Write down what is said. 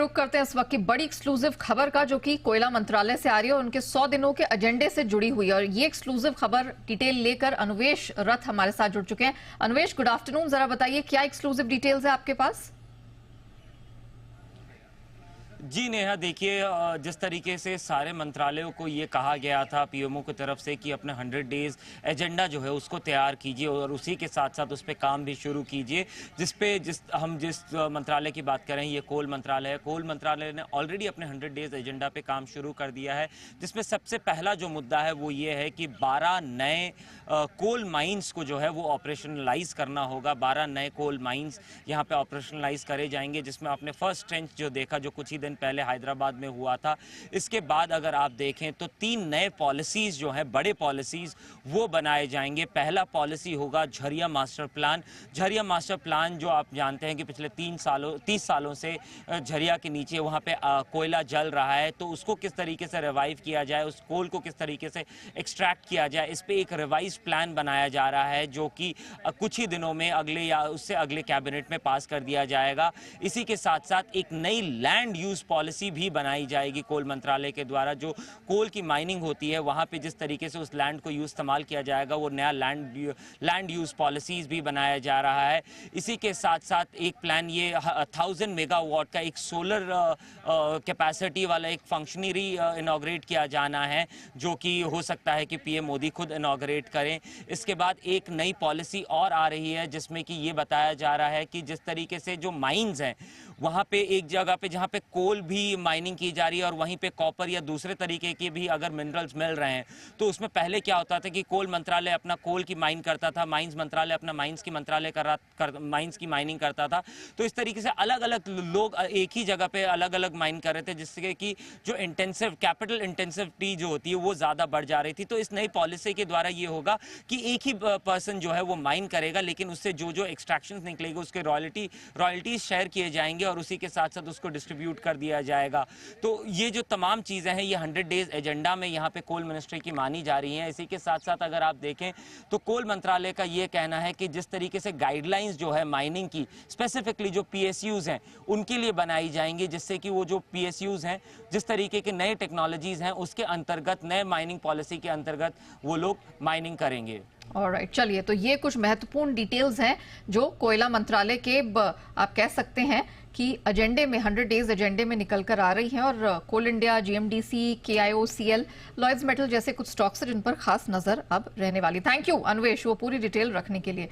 रुख करते हैं इस वक्त की बड़ी एक्सक्लूसिव खबर का, जो कि कोयला मंत्रालय से आ रही है और उनके 100 दिनों के एजेंडे से जुड़ी हुई है। और ये एक्सक्लूसिव खबर डिटेल लेकर अनुवेश रथ हमारे साथ जुड़ चुके हैं। अनुवेश, गुड आफ्टरनून। जरा बताइए क्या एक्सक्लूसिव डिटेल्स है आपके पास? जी नेहा, देखिए जिस तरीके से सारे मंत्रालयों को ये कहा गया था पीएमओ की तरफ से कि अपना 100 डेज एजेंडा जो है उसको तैयार कीजिए और उसी के साथ साथ उस पर काम भी शुरू कीजिए, जिस मंत्रालय की बात कर रहे हैं ये कोल मंत्रालय है। कोल मंत्रालय ने ऑलरेडी अपने 100 डेज एजेंडा पे काम शुरू कर दिया है, जिसमें सबसे पहला जो मुद्दा है वो ये है कि 12 नए कोल माइंस को जो है वो ऑपरेशनलाइज करना होगा। 12 नए कोल माइंस यहाँ पे ऑपरेशनलाइज करे जाएंगे, जिसमें आपने फर्स्ट ट्रेंच जो देखा जो कुछ ही दिन पहले हैदराबाद में हुआ था। इसके बाद अगर आप देखें तो 3 नए पॉलिसीज जो हैं, बड़े पॉलिसीज वो बनाए जाएंगे। पहला पॉलिसी होगा Jharia master plan. Jharia master plan जो आप जानते हैं कि पिछले 30 सालों से झरिया के नीचे वहां पे कोयला जल रहा है, तो उसको किस तरीके से रिवाइव किया जाए, उस कोल को किस तरीके से एक्सट्रैक्ट किया जाए, इस पे एक रिवाइज प्लान बनाया जा रहा है, जो कि कुछ ही दिनों में अगले या उससे अगले कैबिनेट में पास कर दिया जाएगा। इसी के साथ साथ एक नई लैंड यूज पॉलिसी भी बनाई जाएगी कोल मंत्रालय के द्वारा। जो कोल की माइनिंग होती है वहां पे जिस तरीके से उस लैंड को इस्तेमाल किया जाएगा, वो नया लैंड यूज पॉलिसीज भी बनाया जा रहा है। इसी के साथ साथ एक प्लान ये 1000 मेगावाट का एक सोलर कैपेसिटी वाला एक फंक्शनरी इनॉग्रेट किया जाना है, जो कि हो सकता है कि पीएम मोदी खुद इनॉग्रेट करें। इसके बाद एक नई पॉलिसी और आ रही है, जिसमें कि ये बताया जा रहा है कि जिस तरीके से जो माइंस हैं वहां पे एक जगह पे जहां पे कोल भी माइनिंग की जा रही है और वहीं पे कॉपर या दूसरे तरीके के भी अगर मिनरल्स मिल रहे हैं, तो उसमें पहले क्या होता था कि कोल मंत्रालय अपना कोल की माइन करता था, माइंस मंत्रालय अपना माइंस की माइनिंग करता था। तो इस तरीके से अलग अलग लोग एक ही जगह पे अलग अलग माइन कर रहे थे, जिससे कि जो कैपिटल इंटेंसिविटी जो होती है वो ज्यादा बढ़ जा रही थी। तो इस नई पॉलिसी के द्वारा ये होगा कि एक ही पर्सन जो है वो माइन करेगा, लेकिन उससे जो एक्सट्रैक्शन निकलेगी उसके रॉयल्टीज शेयर किए जाएंगे और उसी के साथ साथ उसको डिस्ट्रीब्यूट कर दिया जाएगा। तो ये जो तमाम चीजें हैं ये 100 डेज एजेंडा में यहाँ पे कोल मिनिस्ट्री की मानी जा रही हैं। इसी के साथ साथ अगर आप देखें तो कोल मंत्रालय का ये कहना है कि जिस तरीके से गाइडलाइंस जो है माइनिंग की स्पेसिफिकली जो पीएसयूज हैं उनके लिए बनाई जाएंगी, जिससे कि वो जो पीएसयूज हैं जिस तरीके के नए टेक्नोलॉजीज हैं उसके अंतर्गत, नए माइनिंग पॉलिसी के अंतर्गत वो लोग माइनिंग करेंगे। ऑलराइट, चलिए, तो ये कुछ महत्वपूर्ण डिटेल्स हैं जो कोयला मंत्रालय के आप कह सकते हैं कि एजेंडे में, 100 डेज एजेंडे में निकल कर आ रही हैं। और Coal India, GMDC, KIOCL, Lloyds metal जैसे कुछ स्टॉक्स हैं जिन पर खास नजर अब रहने वाली। थैंक यू अनुवेश, वो पूरी डिटेल रखने के लिए।